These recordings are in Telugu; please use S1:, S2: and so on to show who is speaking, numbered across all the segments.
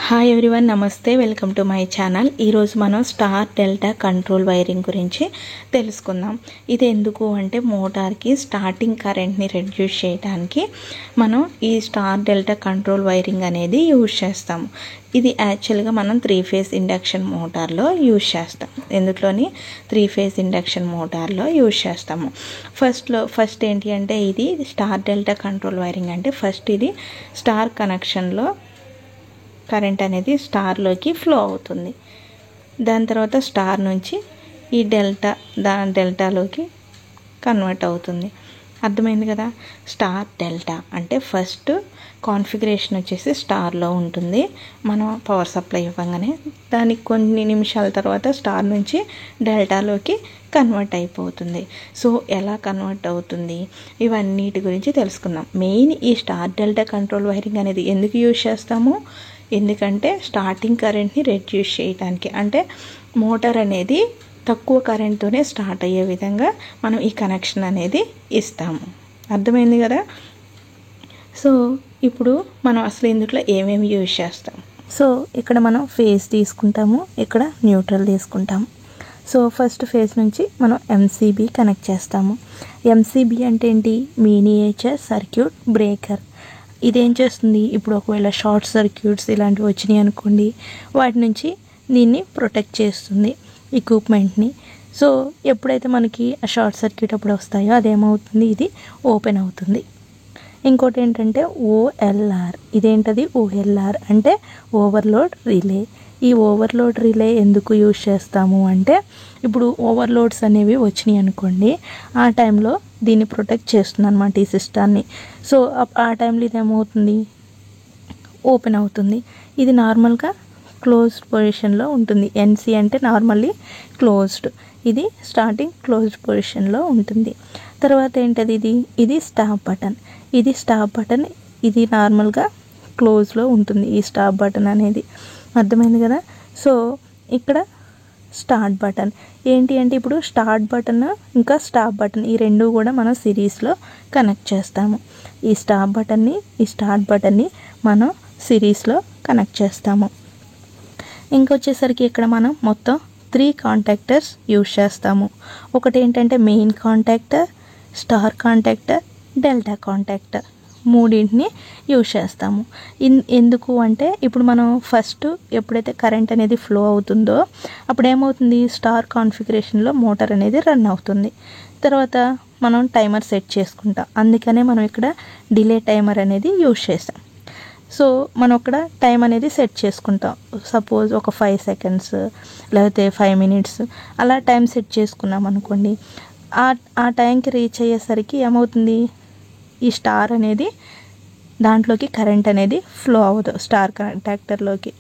S1: హాయ్ ఎవ్రీవన్, నమస్తే. Welcome to my channel. ఈరోజు మనం స్టార్ డెల్టా కంట్రోల్ వైరింగ్ గురించి తెలుసుకుందాం. ఇది ఎందుకు అంటే మోటార్కి స్టార్టింగ్ కరెంట్ని రెడ్యూస్ చేయడానికి మనం ఈ స్టార్ డెల్టా కంట్రోల్ వైరింగ్ అనేది యూజ్ చేస్తాము. ఇది యాక్చువల్గా మనం 3 ఫేజ్ ఇండక్షన్ మోటార్లో యూజ్ చేస్తాం. ఎందులోని 3 ఫేజ్ ఇండక్షన్ మోటార్లో యూజ్ చేస్తాము. ఫస్ట్ ఏంటి అంటే ఇది స్టార్ డెల్టా కంట్రోల్ వైరింగ్ అంటే ఫస్ట్ ఇది స్టార్ కనెక్షన్లో కరెంట్ అనేది స్టార్లోకి ఫ్లో అవుతుంది. దాని తర్వాత స్టార్ నుంచి ఈ డెల్టాలోకి కన్వర్ట్ అవుతుంది. అర్థమైంది కదా. స్టార్ డెల్టా అంటే ఫస్ట్ కాన్ఫిగరేషన్ వచ్చేసి స్టార్లో ఉంటుంది. మనం పవర్ సప్లై ఇవ్వగానే దానికి కొన్ని నిమిషాల తర్వాత స్టార్ నుంచి డెల్టాలోకి కన్వర్ట్ అయిపోతుంది. సో ఎలా కన్వర్ట్ అవుతుంది ఇవన్నిటి గురించి తెలుసుకుందాం. మెయిన్ ఈ స్టార్ డెల్టా కంట్రోల్ వైరింగ్ అనేది ఎందుకు యూజ్ చేస్తాము, ఎందుకంటే స్టార్టింగ్ కరెంట్ని రెడ్యూస్ చేయడానికి, అంటే మోటార్ అనేది తక్కువ కరెంట్తోనే స్టార్ట్ అయ్యే విధంగా మనం ఈ కనెక్షన్ అనేది ఇస్తాము. అర్థమైంది కదా. సో ఇప్పుడు మనం అసలు ఇందులో ఏమేమి యూజ్ చేస్తాం. సో ఇక్కడ మనం ఫేజ్ తీసుకుంటాము, ఇక్కడ న్యూట్రల్ తీసుకుంటాము. సో ఫస్ట్ ఫేజ్ నుంచి మనం ఎంసీబీ కనెక్ట్ చేస్తాము. ఎంసీబీ అంటే ఏంటి, మినియేచర్ సర్క్యూట్ బ్రేకర్. ఇదేం చేస్తుంది, ఇప్పుడు ఒకవేళ షార్ట్ సర్క్యూట్స్ ఇలాంటివి వచ్చినాయి అనుకోండి, వాటి నుంచి దీన్ని ప్రొటెక్ట్ చేస్తుంది ఎక్విప్మెంట్ని. సో ఎప్పుడైతే మనకి ఆ షార్ట్ సర్క్యూట్ అప్పుడు వస్తాయో అదేమవుతుంది, ఇది ఓపెన్ అవుతుంది. ఇంకోటి ఏంటంటే ఓఎల్ఆర్. ఇదేంటది, ఓఎల్ఆర్ అంటే ఓవర్లోడ్ రిలే. ఈ ఓవర్లోడ్ రిలే ఎందుకు యూజ్ చేస్తాము అంటే ఇప్పుడు ఓవర్లోడ్స్ అనేవి వచ్చినాయి అనుకోండి, ఆ టైంలో దీన్ని ప్రొటెక్ట్ చేస్తుంది అనమాట ఈ సిస్టాన్ని. సో ఆ టైంలో ఇది ఏమవుతుంది, ఓపెన్ అవుతుంది. ఇది నార్మల్గా క్లోజ్డ్ పొజిషన్లో ఉంటుంది. ఎన్సీ అంటే నార్మల్లీ క్లోజ్డ్, ఇది స్టార్టింగ్ క్లోజ్డ్ పొజిషన్లో ఉంటుంది. తర్వాత ఏంటది, ఇది స్టాప్ బటన్. ఇది స్టాప్ బటన్, ఇది నార్మల్గా క్లోజ్లో ఉంటుంది ఈ స్టాప్ బటన్ అనేది. అర్థమైంది కదా. సో ఇక్కడ స్టార్ట్ బటన్ ఏంటి అంటే ఇప్పుడు స్టార్ట్ బటన్ ఇంకా స్టాప్ బటన్ ఈ రెండు కూడా మనం సిరీస్లో కనెక్ట్ చేస్తాము. ఈ స్టాప్ బటన్ని ఈ స్టార్ట్ బటన్ని మనం సిరీస్లో కనెక్ట్ చేస్తాము. ఇంకొచ్చేసరికి ఇక్కడ మనం మొత్తం 3 కాంటాక్టర్స్ యూజ్ చేస్తాము. ఒకటి ఏంటంటే main contactor, star contactor, delta contactor, మూడింటిని యూజ్ చేస్తాము. ఎందుకు అంటే ఇప్పుడు మనం ఫస్ట్ ఎప్పుడైతే కరెంట్ అనేది ఫ్లో అవుతుందో అప్పుడు ఏమవుతుంది, స్టార్ కాన్ఫిగరేషన్లో మోటార్ అనేది రన్ అవుతుంది. తర్వాత మనం టైమర్ సెట్ చేసుకుంటాం. అందుకనే మనం ఇక్కడ డిలే టైమర్ అనేది యూజ్ చేస్తాం. సో మనం ఇక్కడ టైం అనేది సెట్ చేసుకుంటాం. సపోజ్ ఒక 5 సెకండ్స్ లేకపోతే 5 మినిట్స్ అలా టైం సెట్ చేసుకున్నాం అనుకోండి. ఆ టైంకి రీచ్ అయ్యేసరికి ఏమవుతుంది, ఈ స్టార్ అనేది దాంట్లోకి కరెంట్ అనేది ఫ్లో అవ్వదు స్టార్ కాంటాక్టర్లోకి.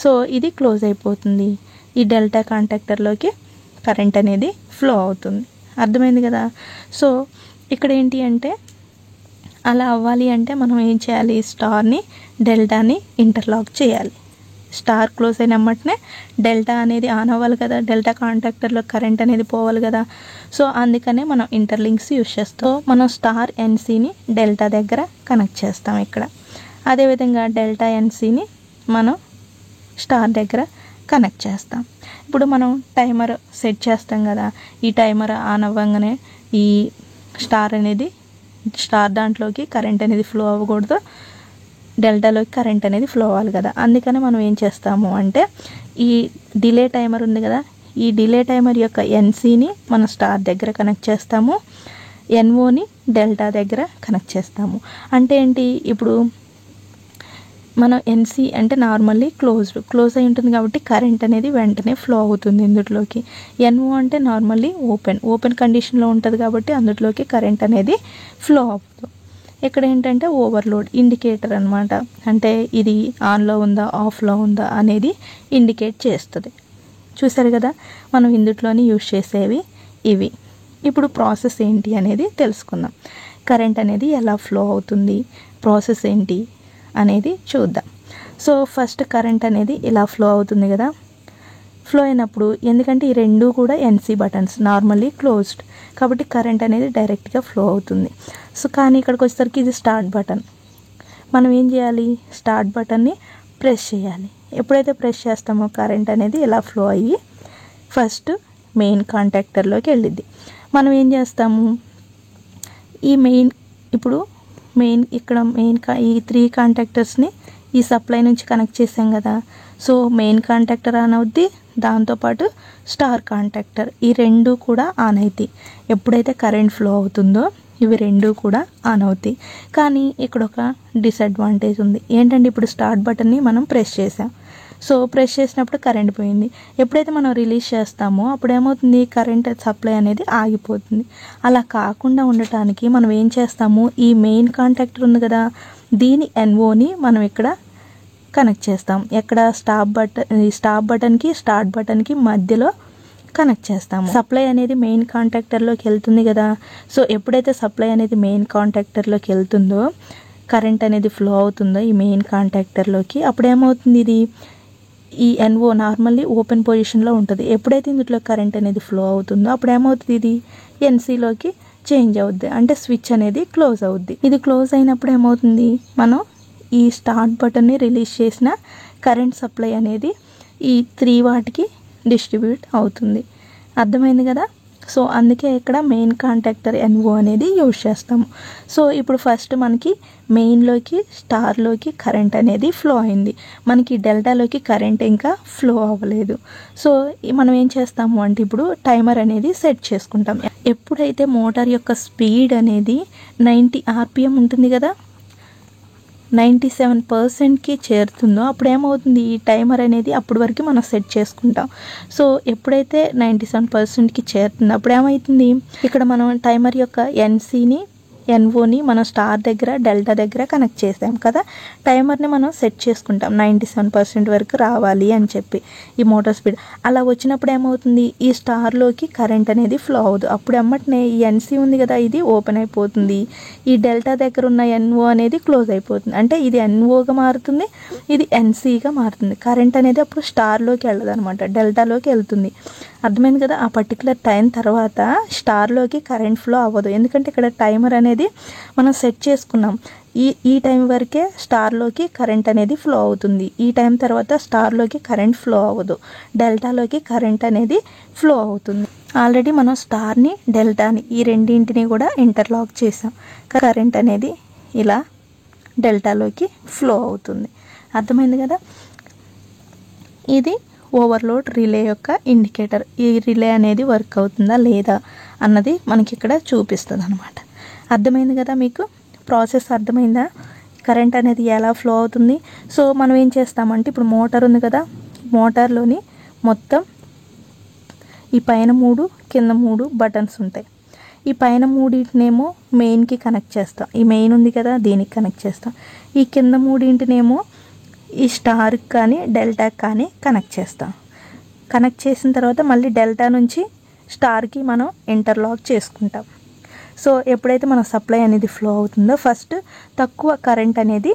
S1: సో ఇది క్లోజ్ అయిపోతుంది. ఈ డెల్టా కాంటాక్టర్లోకి కరెంట్ అనేది ఫ్లో అవుతుంది. అర్థమైంది కదా. సో ఇక్కడ ఏంటి అంటే అలా అవ్వాలి అంటే మనం ఏం చేయాలి, స్టార్ని డెల్టాని ఇంటర్లాక్ చేయాలి. స్టార్ క్లోజ్ అయిన వెంటనే డెల్టా అనేది ఆన్ అవ్వాలి కదా, డెల్టా కాంటాక్టర్లో కరెంట్ అనేది పోవాలి కదా. సో అందుకనే మనం ఇంటర్లింక్స్ యూజ్ చేస్తాం. మనం స్టార్ ఎన్సీని డెల్టా దగ్గర కనెక్ట్ చేస్తాం ఇక్కడ. అదేవిధంగా డెల్టా ఎన్సీని మనం స్టార్ దగ్గర కనెక్ట్ చేస్తాం. ఇప్పుడు మనం టైమర్ సెట్ చేస్తాం కదా, ఈ టైమర్ ఆన్ అవ్వగానే ఈ స్టార్ దాంట్లోకి కరెంట్ అనేది ఫ్లో అవ్వకూడదు, డెల్టాలోకి కరెంట్ అనేది ఫ్లో అవ్వాలి కదా. అందుకని మనం ఏం చేస్తాము అంటే ఈ డిలే టైమర్ ఉంది కదా, ఈ డిలే టైమర్ యొక్క ఎన్సీని మనం స్టార్ దగ్గర కనెక్ట్ చేస్తాము, ఎన్ఓని డెల్టా దగ్గర కనెక్ట్ చేస్తాము. అంటే ఏంటి, ఇప్పుడు మనం ఎన్సీ అంటే నార్మల్లీ క్లోజ్ అయి ఉంటుంది కాబట్టి కరెంట్ అనేది వెంటనే ఫ్లో అవుతుంది ఇందులోకి. ఎన్ఓ అంటే నార్మల్లీ ఓపెన్ కండిషన్లో ఉంటుంది కాబట్టి అందులోకి కరెంట్ అనేది ఫ్లో అవ్వదు. ఇక్కడ ఏంటంటే ఓవర్లోడ్ ఇండికేటర్ అనమాట, అంటే ఇది ఆన్లో ఉందా ఆఫ్లో ఉందా అనేది ఇండికేట్ చేస్తుంది. చూసారు కదా, మనం ఇందులోని యూజ్ చేసేవి ఇవి. ఇప్పుడు ప్రాసెస్ ఏంటి అనేది తెలుసుకుందాం. కరెంట్ అనేది ఎలా ఫ్లో అవుతుంది, ప్రాసెస్ ఏంటి అనేది చూద్దాం. సో ఫస్ట్ కరెంట్ అనేది ఇలా ఫ్లో అవుతుంది కదా. ఫ్లో అయినప్పుడు ఎందుకంటే ఈ రెండు కూడా ఎన్సీ బటన్స్ నార్మల్లీ క్లోజ్డ్ కాబట్టి కరెంట్ అనేది డైరెక్ట్గా ఫ్లో అవుతుంది. సో కానీ ఇక్కడికి వచ్చేసరికి ఇది స్టార్ట్ బటన్. మనం ఏం చేయాలి, స్టార్ట్ బటన్ని ప్రెస్ చేయాలి. ఎప్పుడైతే ప్రెస్ చేస్తామో కరెంట్ అనేది ఇలా ఫ్లో అయ్యి ఫస్ట్ మెయిన్ కాంటాక్టర్లోకి వెళ్ళిద్ది. మనం ఏం చేస్తాము, ఈ ఇప్పుడు ఇక్కడ ఈ 3 కాంటాక్టర్స్ని ఈ సప్లై నుంచి కనెక్ట్ చేసాం కదా. సో మెయిన్ కాంటాక్టర్ ఆన్ అవుద్ది, దాంతోపాటు స్టార్ కాంటాక్టర్, ఈ 2 కూడా ఆన్ అవుతాయి. ఎప్పుడైతే కరెంట్ ఫ్లో అవుతుందో ఇవి 2 కూడా ఆన్ అవుతాయి. కానీ ఇక్కడ ఒక డిసడ్వాంటేజ్ ఉంది. ఏంటంటే ఇప్పుడు స్టార్ట్ బటన్ని మనం ప్రెస్ చేసాం. సో ప్రెస్ చేసినప్పుడు కరెంట్ పోయింది. ఎప్పుడైతే మనం రిలీజ్ చేస్తామో అప్పుడు ఏమవుతుంది, కరెంట్ సప్లై అనేది ఆగిపోతుంది. అలా కాకుండా ఉండటానికి మనం ఏం చేస్తాము, ఈ మెయిన్ కాంటాక్టర్ ఉంది కదా, దీని ఎన్ఓని మనం ఇక్కడ కనెక్ట్ చేస్తాం. ఎక్కడ స్టాప్ బటన్కి స్టార్ట్ బటన్కి మధ్యలో కనెక్ట్ చేస్తాము. సప్లై అనేది మెయిన్ కాంటాక్టర్లోకి వెళ్తుంది కదా. సో ఎప్పుడైతే సప్లై అనేది మెయిన్ కాంటాక్టర్లోకి వెళ్తుందో, కరెంట్ అనేది ఫ్లో అవుతుందో ఈ మెయిన్ కాంటాక్టర్లోకి, అప్పుడు ఏమవుతుంది, ఈ ఎన్ఓ నార్మల్లీ ఓపెన్ పొజిషన్లో ఉంటుంది. ఎప్పుడైతే ఇందులో కరెంట్ అనేది ఫ్లో అవుతుందో అప్పుడు ఏమవుతుంది, ఇది ఎన్సీలోకి చేంజ్ అవుద్ది, అంటే స్విచ్ అనేది క్లోజ్ అవుద్ది. ఇది క్లోజ్ అయినప్పుడు ఏమవుతుంది, మనం ఈ స్టార్ట్ బటన్ని రిలీజ్ చేసిన కరెంట్ సప్లై అనేది ఈ 3 వాటికి డిస్ట్రిబ్యూట్ అవుతుంది. అర్థమైంది కదా. సో అందుకే ఇక్కడ మెయిన్ కాంటాక్టర్ ఎన్ఓ అనేది యూజ్ చేస్తాము. సో ఇప్పుడు ఫస్ట్ మనకి మెయిన్లోకి స్టార్లోకి కరెంట్ అనేది ఫ్లో అయింది. మనకి డెల్టాలోకి కరెంట్ ఇంకా ఫ్లో అవ్వలేదు. సో మనం ఏం చేస్తాము అంటే ఇప్పుడు టైమర్ అనేది సెట్ చేసుకుంటాం. ఎప్పుడైతే మోటార్ యొక్క స్పీడ్ అనేది 90 RPM ఉంటుంది కదా, 97%కి చేరుతుందో అప్పుడు ఏమవుతుంది, ఈ టైమర్ అనేది అప్పటి వరకు మనం సెట్ చేసుకుంటాం. సో ఎప్పుడైతే 97%కి చేరుతుందో అప్పుడు ఏమవుతుంది, ఇక్కడ మనం టైమర్ యొక్క ఎన్సీని ఎన్ఓని మనం స్టార్ దగ్గర డెల్టా దగ్గర కనెక్ట్ చేసాం కదా. టైమర్ని మనం సెట్ చేసుకుంటాం 97% వరకు రావాలి అని చెప్పి ఈ మోటార్ స్పీడ్. అలా వచ్చినప్పుడు ఏమవుతుంది, ఈ స్టార్లోకి కరెంట్ అనేది ఫ్లో అవ్వదు. అప్పుడు ఎమ్మటనే ఈ ఎన్సీ ఉంది కదా, ఇది ఓపెన్ అయిపోతుంది. ఈ డెల్టా దగ్గర ఉన్న ఎన్ఓ అనేది క్లోజ్ అయిపోతుంది. అంటే ఇది ఎన్ఓగా మారుతుంది, ఇది ఎన్సీగా మారుతుంది. కరెంట్ అనేది అప్పుడు స్టార్లోకి వెళ్ళదు అనమాట, డెల్టాలోకి వెళ్తుంది. అర్థమైంది కదా. ఆ పర్టికులర్ టైం తర్వాత స్టార్లోకి కరెంట్ ఫ్లో అవ్వదు. ఎందుకంటే ఇక్కడ టైమర్ అనేది మనం సెట్ చేసుకున్నాం. ఈ టైం వరకే స్టార్లోకి కరెంట్ అనేది ఫ్లో అవుతుంది. ఈ టైం తర్వాత స్టార్లోకి కరెంట్ ఫ్లో అవ్వదు, డెల్టాలోకి కరెంట్ అనేది ఫ్లో అవుతుంది. ఆల్రెడీ మనం స్టార్ని డెల్టాని ఈ రెండింటిని కూడా ఇంటర్లాక్ చేసాం. కరెంట్ అనేది ఇలా డెల్టాలోకి ఫ్లో అవుతుంది. అర్థమైంది కదా. ఇది ఓవర్లోడ్ రిలే యొక్క ఇండికేటర్. ఈ రిలే అనేది వర్క్ అవుతుందా లేదా అన్నది మనకి ఇక్కడ చూపిస్తుంది అనమాట. అర్థమైంది కదా, మీకు ప్రాసెస్ అర్థమైందా, కరెంట్ అనేది ఎలా ఫ్లో అవుతుంది. సో మనం ఏం చేస్తామంటే ఇప్పుడు మోటార్ ఉంది కదా, మోటార్లోని మొత్తం ఈ పైన 3 కింద 3 బటన్స్ ఉంటాయి. ఈ పైన 3 మెయిన్కి కనెక్ట్ చేస్తాం. ఈ మెయిన్ ఉంది కదా, దీనికి కనెక్ట్ చేస్తాం. ఈ కింద 3 ఈ స్టార్కి కానీ డెల్టాకి కానీ కనెక్ట్ చేస్తాం. కనెక్ట్ చేసిన తర్వాత మళ్ళీ డెల్టా నుంచి స్టార్కి మనం ఇంటర్లాక్ చేసుకుంటాం. సో ఎప్పుడైతే మన సప్లై అనేది ఫ్లో అవుతుందో ఫస్ట్ తక్కువ కరెంట్ అనేది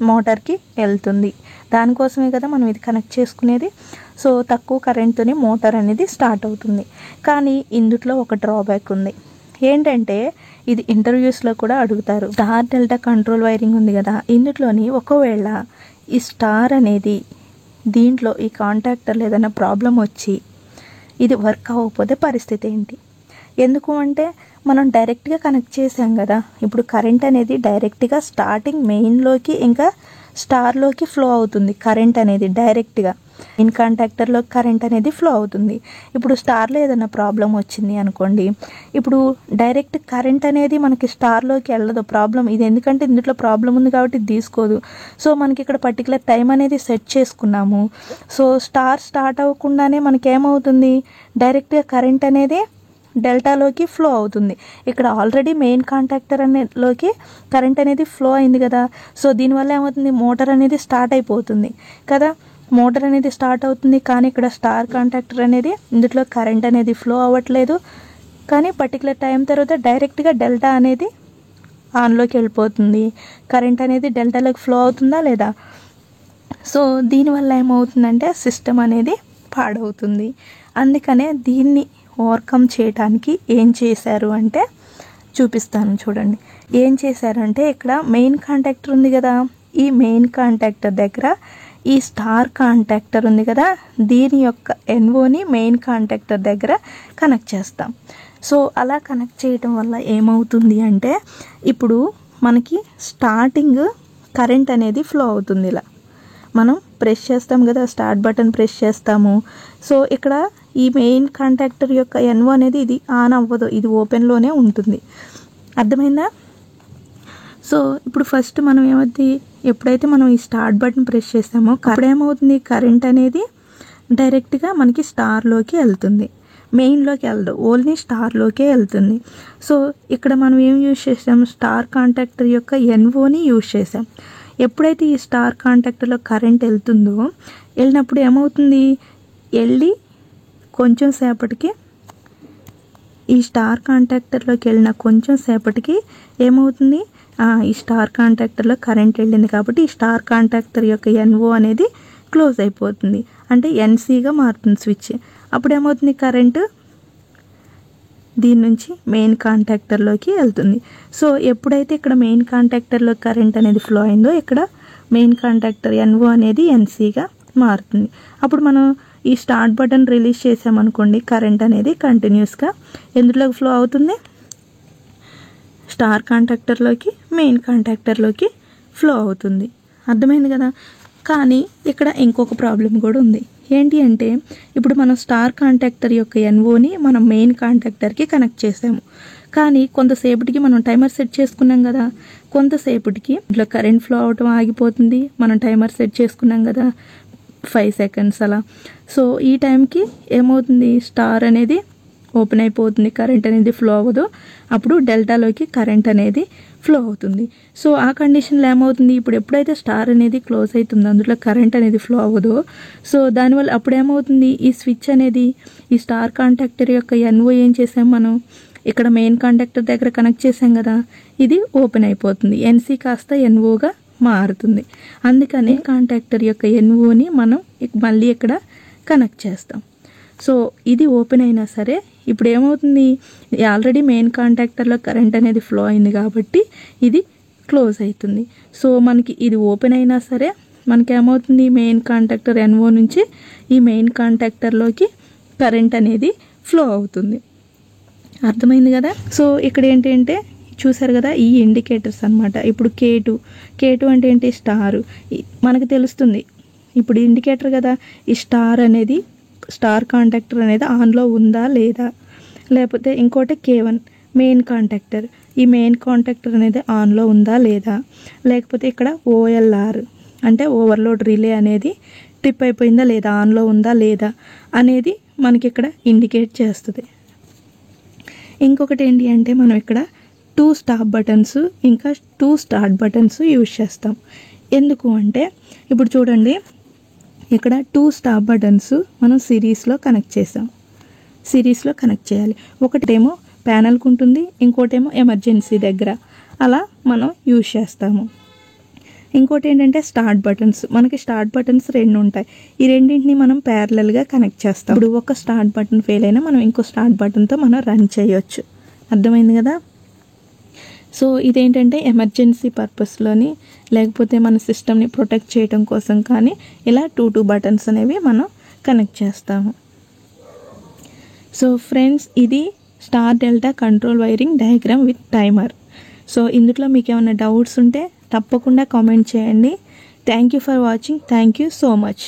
S1: మోటార్కి వెళ్తుంది. దానికోసమే కదా మనం ఇది కనెక్ట్ చేసుకునేది. సో తక్కువ కరెంట్తోనే మోటార్ అనేది స్టార్ట్ అవుతుంది. కానీ ఇందులో ఒక డ్రాబ్యాక్ ఉంది. ఏంటంటే ఇది ఇంటర్వ్యూస్లో కూడా అడుగుతారు. స్టార్ డెల్టా కంట్రోల్ వైరింగ్ ఉంది కదా, ఇందులోని ఒకవేళ ఈ స్టార్ అనేది దీంట్లో ఈ కాంటాక్టర్లో ఏదైనా ప్రాబ్లం వచ్చి ఇది వర్క్ అవ్వకపోతే పరిస్థితి ఏంటి? ఎందుకు అంటే మనం డైరెక్ట్గా కనెక్ట్ చేసాం కదా. ఇప్పుడు కరెంట్ అనేది డైరెక్ట్గా స్టార్టింగ్ మెయిన్లోకి ఇంకా స్టార్లోకి ఫ్లో అవుతుంది. కరెంట్ అనేది డైరెక్ట్గా మెయిన్ కాంటాక్టర్లో కరెంట్ అనేది ఫ్లో అవుతుంది. ఇప్పుడు స్టార్లో ఏదైనా ప్రాబ్లం వచ్చింది అనుకోండి, ఇప్పుడు డైరెక్ట్ కరెంట్ అనేది మనకి స్టార్లోకి వెళ్ళదు. ప్రాబ్లం ఇది ఎందుకంటే ఇందులో ప్రాబ్లం ఉంది కాబట్టి తీసుకోదు. సో మనకి ఇక్కడ పర్టికులర్ టైం అనేది సెట్ చేసుకున్నాము. సో స్టార్ట్ అవ్వకుండానే మనకేమవుతుంది, డైరెక్ట్గా కరెంట్ అనేది డెల్టాలోకి ఫ్లో అవుతుంది. ఇక్కడ ఆల్రెడీ మెయిన్ కాంటాక్టర్ అనేలోకి కరెంట్ అనేది ఫ్లో అయింది కదా. సో దీనివల్ల ఏమవుతుంది, మోటార్ అనేది స్టార్ట్ అయిపోతుంది కదా. మోటార్ అనేది స్టార్ట్ అవుతుంది, కానీ ఇక్కడ స్టార్ కాంటాక్టర్ అనేది ఇందులో కరెంట్ అనేది ఫ్లో అవ్వట్లేదు. కానీ పర్టికులర్ టైం తర్వాత డైరెక్ట్గా డెల్టా అనేది ఆన్లోకి వెళ్ళిపోతుంది. కరెంట్ అనేది డెల్టాలోకి ఫ్లో అవుతుందా లేదా? సో దీనివల్ల ఏమవుతుందంటే సిస్టమ్ అనేది పాడవుతుంది. అందుకనే దీన్ని ఓవర్కమ్ చేయడానికి ఏం చేశారు అంటే చూపిస్తాను చూడండి. ఏం చేశారంటే ఇక్కడ మెయిన్ కాంటాక్టర్ ఉంది కదా, ఈ మెయిన్ కాంటాక్టర్ దగ్గర ఈ స్టార్ కాంటాక్టర్ ఉంది కదా, దీని యొక్క ఎన్ఓని మెయిన్ కాంటాక్టర్ దగ్గర కనెక్ట్ చేస్తాం. సో అలా కనెక్ట్ చేయటం వల్ల ఏమవుతుంది అంటే ఇప్పుడు మనకి స్టార్టింగ్ కరెంట్ అనేది ఫ్లో అవుతుంది. ఇలా మనం ప్రెస్ చేస్తాం కదా, స్టార్ట్ బటన్ ప్రెస్ చేస్తాము. సో ఇక్కడ ఈ మెయిన్ కాంటాక్టర్ యొక్క ఎన్ఓ అనేది ఇది ఆన్ అవ్వదు, ఇది ఓపెన్లోనే ఉంటుంది. అర్థమైందా? సో ఇప్పుడు ఫస్ట్ మనం ఏమవుతుంది, ఎప్పుడైతే మనం ఈ స్టార్ట్ బటన్ ప్రెస్ చేస్తామో అప్పుడు ఏమవుతుంది, కరెంట్ అనేది డైరెక్ట్గా మనకి స్టార్లోకి వెళ్తుంది, మెయిన్లోకి వెళ్ళదు, ఓన్లీ స్టార్లోకే వెళ్తుంది. సో ఇక్కడ మనం ఏం యూజ్ చేసాం, స్టార్ కాంటాక్టర్ యొక్క ఎన్ఓని యూజ్ చేసాం. ఎప్పుడైతే ఈ స్టార్ కాంటాక్టర్లో కరెంట్ వెళ్తుందో, వెళ్ళినప్పుడు ఏమవుతుంది, వెళ్ళి కొంచెం సేపటికి ఈ స్టార్ కాంటాక్టర్లోకి వెళ్ళిన కొంచెం సేపటికి ఏమవుతుంది, ఈ స్టార్ కాంటాక్టర్లో కరెంట్ వెళ్ళింది కాబట్టి ఈ స్టార్ కాంటాక్టర్ యొక్క ఎన్ఓ అనేది క్లోజ్ అయిపోతుంది, అంటే ఎన్సీగా మారుతుంది స్విచ్. అప్పుడు ఏమవుతుంది, కరెంటు దీని నుంచి మెయిన్ కాంటాక్టర్లోకి వెళ్తుంది. సో ఎప్పుడైతే ఇక్కడ మెయిన్ కాంటాక్టర్లో కరెంట్ అనేది ఫ్లో అయిందో ఇక్కడ మెయిన్ కాంటాక్టర్ ఎన్ఓ అనేది ఎన్సీగా మారుతుంది. అప్పుడు మనం ఈ స్టార్ట్ బటన్ రిలీజ్ చేసామనుకోండి, కరెంట్ అనేది కంటిన్యూస్గా ఎందులోకి ఫ్లో అవుతుంది, స్టార్ కాంటాక్టర్లోకి మెయిన్ కాంటాక్టర్లోకి ఫ్లో అవుతుంది. అర్థమైంది కదా? కానీ ఇక్కడ ఇంకొక ప్రాబ్లం కూడా ఉంది. ఏంటి అంటే ఇప్పుడు మనం స్టార్ కాంటాక్టర్ యొక్క ఎన్ఓని మనం మెయిన్ కాంటాక్టర్కి కనెక్ట్ చేసాము. కానీ కొంతసేపటికి మనం టైమర్ సెట్ చేసుకున్నాం కదా, కొంతసేపటికి ఇట్లా కరెంట్ ఫ్లో అవటం ఆగిపోతుంది. మనం టైమర్ సెట్ చేసుకున్నాం కదా 5 సెకండ్స్ అలా. సో ఈ టైంకి ఏమవుతుంది, స్టార్ అనేది ఓపెన్ అయిపోతుంది, కరెంట్ అనేది ఫ్లో అవ్వదు. అప్పుడు డెల్టాలోకి కరెంట్ అనేది ఫ్లో అవుతుంది. సో ఆ కండిషన్లో ఏమవుతుంది, ఇప్పుడు ఎప్పుడైతే స్టార్ అనేది క్లోజ్ అవుతుందో అందులో కరెంట్ అనేది ఫ్లో అవ్వదో, సో దానివల్ల అప్పుడు ఏమవుతుంది, ఈ స్విచ్ అనేది ఈ స్టార్ కాంటాక్టర్ యొక్క ఎన్ఓ ఏం చేసాం, మనం ఇక్కడ మెయిన్ కాంటాక్టర్ దగ్గర కనెక్ట్ చేసాం కదా, ఇది ఓపెన్ అయిపోతుంది, ఎన్సీ కాస్త ఎన్ఓగా మారుతుంది. అందుకని కాంటాక్టర్ యొక్క ఎన్ఓని మనం మళ్ళీ ఇక్కడ కనెక్ట్ చేస్తాం. సో ఇది ఓపెన్ అయినా సరే ఇప్పుడు ఏమవుతుంది, ఆల్రెడీ మెయిన్ కాంటాక్టర్లో కరెంట్ అనేది ఫ్లో అయింది కాబట్టి ఇది క్లోజ్ అవుతుంది. సో మనకి ఇది ఓపెన్ అయినా సరే మనకి ఏమవుతుంది, మెయిన్ కాంటాక్టర్ ఎన్ఓ నుంచి ఈ మెయిన్ కాంటాక్టర్లోకి కరెంట్ అనేది ఫ్లో అవుతుంది. అర్థమైంది కదా? సో ఇక్కడ ఏంటంటే చూసారు కదా, ఈ ఇండికేటర్స్ అనమాట. ఇప్పుడు K2 అంటే ఏంటి, స్టారు మనకు తెలుస్తుంది. ఇప్పుడు ఇండికేటర్ కదా, ఈ స్టార్ అనేది స్టార్ కాంటాక్టర్ అనేది ఆన్లో ఉందా లేదా, లేకపోతే ఇంకోటి K1 మెయిన్ కాంటాక్టర్, ఈ మెయిన్ కాంటాక్టర్ అనేది ఆన్లో ఉందా లేదా, లేకపోతే ఇక్కడ OLR అంటే ఓవర్లోడ్ రిలే అనేది ట్రిప్ అయిపోయిందా లేదా, ఆన్లో ఉందా లేదా అనేది మనకి ఇక్కడ ఇండికేట్ చేస్తుంది. ఇంకొకటి ఏంటి అంటే మనం ఇక్కడ 2 స్టాప్ బటన్స్ ఇంకా 2 స్టార్ట్ బటన్స్ యూజ్ చేస్తాం. ఎందుకు అంటే ఇప్పుడు చూడండి, ఇక్కడ 2 స్టాప్ బటన్స్ మనం సిరీస్లో కనెక్ట్ చేసాం. సిరీస్లో కనెక్ట్ చేయాలి. ఒకటేమో ప్యానల్కి ఉంటుంది, ఇంకోటేమో ఎమర్జెన్సీ దగ్గర, అలా మనం యూజ్ చేస్తాము. ఇంకోటి ఏంటంటే స్టార్ట్ బటన్స్, మనకి స్టార్ట్ బటన్స్ 2 ఉంటాయి. ఈ రెండింటిని మనం ప్యారలల్గా కనెక్ట్ చేస్తాం. ఇప్పుడు ఒక స్టార్ట్ బటన్ ఫెయిల్ అయినా మనం ఇంకో స్టార్ట్ బటన్తో మనం రన్ చేయొచ్చు. అర్థమైంది కదా? సో ఇదేంటంటే ఎమర్జెన్సీ పర్పస్లోని, లేకపోతే మన సిస్టమ్ని ప్రొటెక్ట్ చేయడం కోసం కానీ ఇలా 2 బటన్స్ అనేవి మనం కనెక్ట్ చేస్తాము. సో ఫ్రెండ్స్, ఇది star delta control wiring diagram with timer. So ఇందులో మీకు ఏమైనా డౌట్స్ ఉంటే తప్పకుండా కామెంట్ చేయండి. Thank you for watching. Thank you so much.